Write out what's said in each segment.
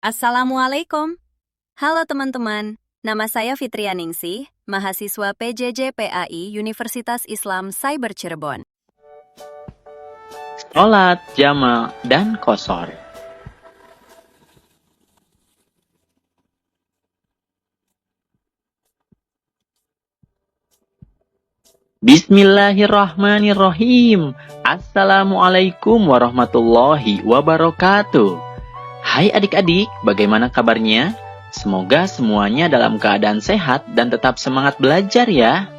Assalamualaikum. Halo teman-teman, nama saya Fitrianingsih, mahasiswa PJJ PAI Universitas Islam Cyber Cirebon. Sholat jama' dan qashar. Bismillahirrahmanirrahim. Assalamualaikum warahmatullahi wabarakatuh. Hai adik-adik, bagaimana kabarnya? Semoga semuanya dalam keadaan sehat dan tetap semangat belajar ya.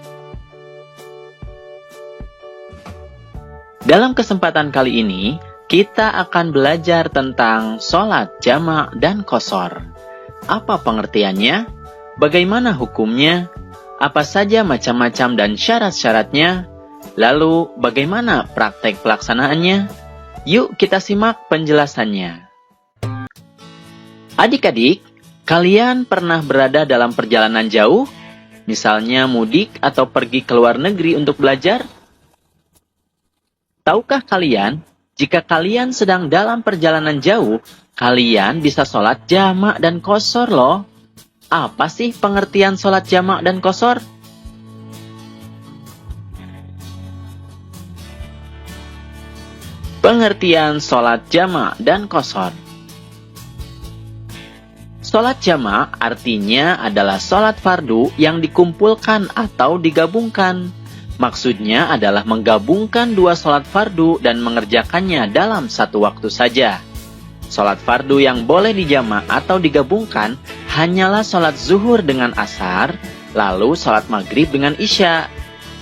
Dalam kesempatan kali ini, kita akan belajar tentang sholat jama' dan qashar. Apa pengertiannya? Bagaimana hukumnya? Apa saja macam-macam dan syarat-syaratnya? Lalu, bagaimana praktek pelaksanaannya? Yuk kita simak penjelasannya. Adik-adik, kalian pernah berada dalam perjalanan jauh? Misalnya mudik atau pergi ke luar negeri untuk belajar? Tahukah kalian, jika kalian sedang dalam perjalanan jauh, kalian bisa sholat jama' dan qashar loh. Apa sih pengertian sholat jama' dan qashar? Pengertian sholat jama' dan qashar. Sholat jama' artinya adalah sholat fardu yang dikumpulkan atau digabungkan. Maksudnya adalah menggabungkan dua sholat fardu dan mengerjakannya dalam satu waktu saja. Sholat fardu yang boleh dijama' atau digabungkan hanyalah sholat zuhur dengan asar, lalu sholat maghrib dengan isya.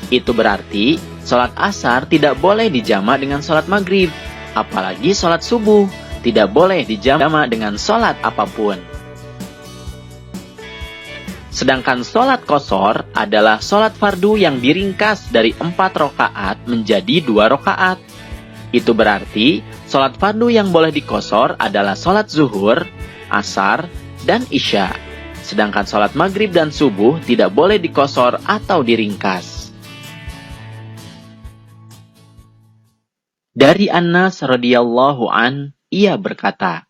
Itu berarti sholat asar tidak boleh dijama' dengan sholat maghrib, apalagi sholat subuh tidak boleh dijama' dengan sholat apapun. Sedangkan sholat qashar adalah sholat fardu yang diringkas dari 4 rakaat menjadi 2 rakaat. Itu berarti, sholat fardu yang boleh diqashar adalah sholat zuhur, asar, dan isya. Sedangkan sholat maghrib dan subuh tidak boleh diqashar atau diringkas. Dari Anas radhiyallahu an, ia berkata,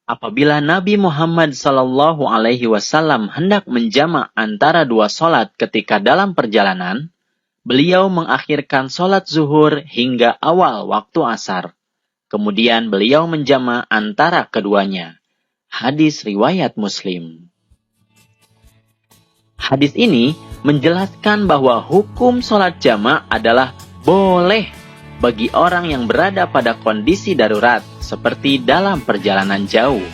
apabila Nabi Muhammad SAW hendak menjama' antara dua sholat ketika dalam perjalanan, beliau mengakhirkan sholat zuhur hingga awal waktu asar. Kemudian beliau menjama' antara keduanya. Hadis riwayat Muslim. Hadis ini menjelaskan bahwa hukum sholat jama' adalah boleh bagi orang yang berada pada kondisi darurat, seperti dalam perjalanan jauh.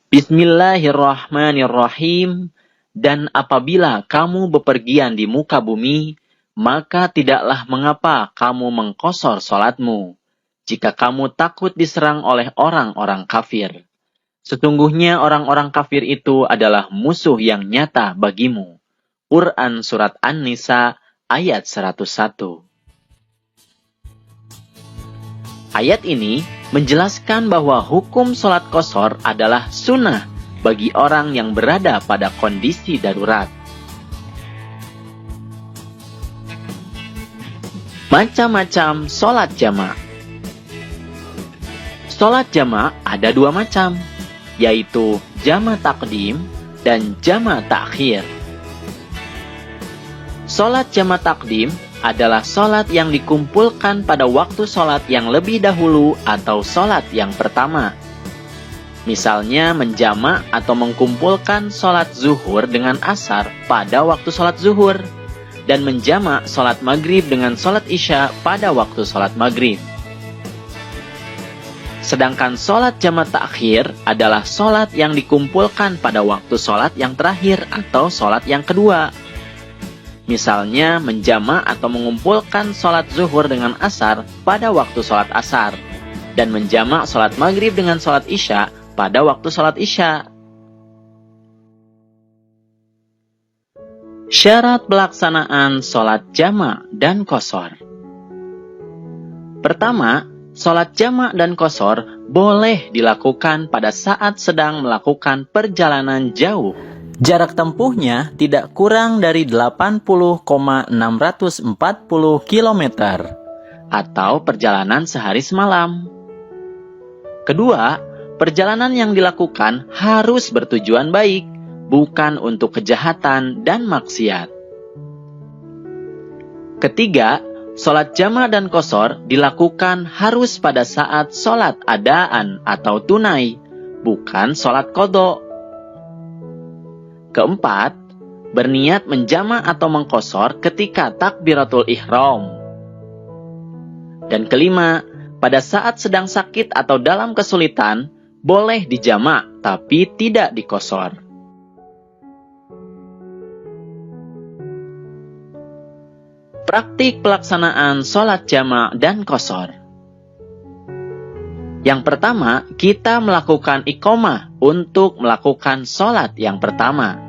Bismillahirrahmanirrahim. Dan apabila kamu bepergian di muka bumi, maka tidaklah mengapa kamu mengqashar sholatmu, jika kamu takut diserang oleh orang-orang kafir. Sesungguhnya orang-orang kafir itu adalah musuh yang nyata bagimu. Quran Surat An-Nisa ayat 101. Ayat ini menjelaskan bahwa hukum sholat qashar adalah sunnah bagi orang yang berada pada kondisi darurat. Macam-macam sholat jama'. Sholat jama' ada 2 macam, yaitu jama' taqdim dan jama' ta'khir. Sholat jama' taqdim adalah sholat yang dikumpulkan pada waktu sholat yang lebih dahulu atau sholat yang pertama. Misalnya menjama' atau mengkumpulkan sholat zuhur dengan asar pada waktu sholat zuhur, dan menjama' sholat maghrib dengan sholat isya pada waktu sholat maghrib. Sedangkan sholat jama' ta'khir adalah sholat yang dikumpulkan pada waktu sholat yang terakhir atau sholat yang kedua. Misalnya menjama' atau mengumpulkan sholat zuhur dengan asar pada waktu sholat asar, dan menjama' sholat maghrib dengan sholat isya pada waktu sholat isya. Syarat pelaksanaan sholat jama' dan qashar. Pertama, sholat jama' dan qashar boleh dilakukan pada saat sedang melakukan perjalanan jauh. Jarak tempuhnya tidak kurang dari 80,640 km atau perjalanan sehari semalam. Kedua, perjalanan yang dilakukan harus bertujuan baik, bukan untuk kejahatan dan maksiat. Ketiga, sholat jama' dan qashar dilakukan harus pada saat sholat adaan atau tunai, bukan sholat qadha. Keempat, berniat menjama' atau mengqashar ketika takbiratul ihram. Dan kelima, pada saat sedang sakit atau dalam kesulitan, boleh dijama' tapi tidak diqashar. Praktik pelaksanaan sholat jama' dan qashar. Yang pertama, kita melakukan iqamah untuk melakukan sholat yang pertama.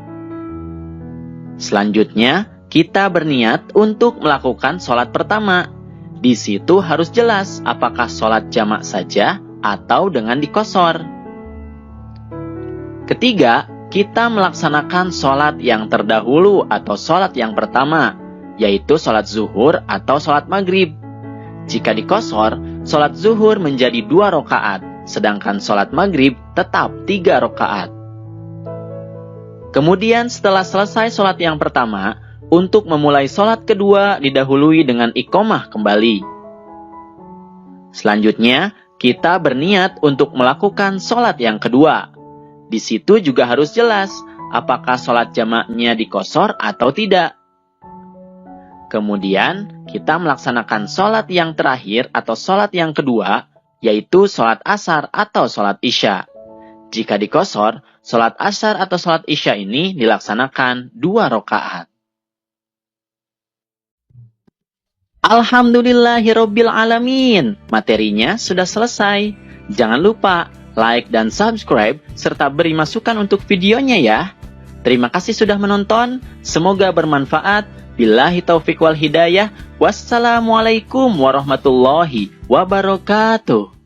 Selanjutnya, kita berniat untuk melakukan sholat pertama. Di situ harus jelas apakah sholat jama' saja atau dengan diqashar. Ketiga, kita melaksanakan sholat yang terdahulu atau sholat yang pertama, yaitu sholat zuhur atau sholat maghrib. Jika diqashar, sholat zuhur menjadi 2 rakaat, sedangkan sholat maghrib tetap 3 rakaat. Kemudian setelah selesai sholat yang pertama, untuk memulai sholat kedua didahului dengan iqamah kembali. Selanjutnya, kita berniat untuk melakukan sholat yang kedua. Di situ juga harus jelas apakah sholat jamaknya diqashar atau tidak. Kemudian, kita melaksanakan sholat yang terakhir atau sholat yang kedua, yaitu sholat asar atau sholat isya. Jika diqashar, sholat asar atau sholat isya ini dilaksanakan 2 rakaat. Alhamdulillahirabbil alamin. Materinya sudah selesai. Jangan lupa like dan subscribe serta beri masukan untuk videonya ya. Terima kasih sudah menonton. Semoga bermanfaat. Billahi taufiq wal hidayah. Wassalamualaikum warahmatullahi wabarakatuh.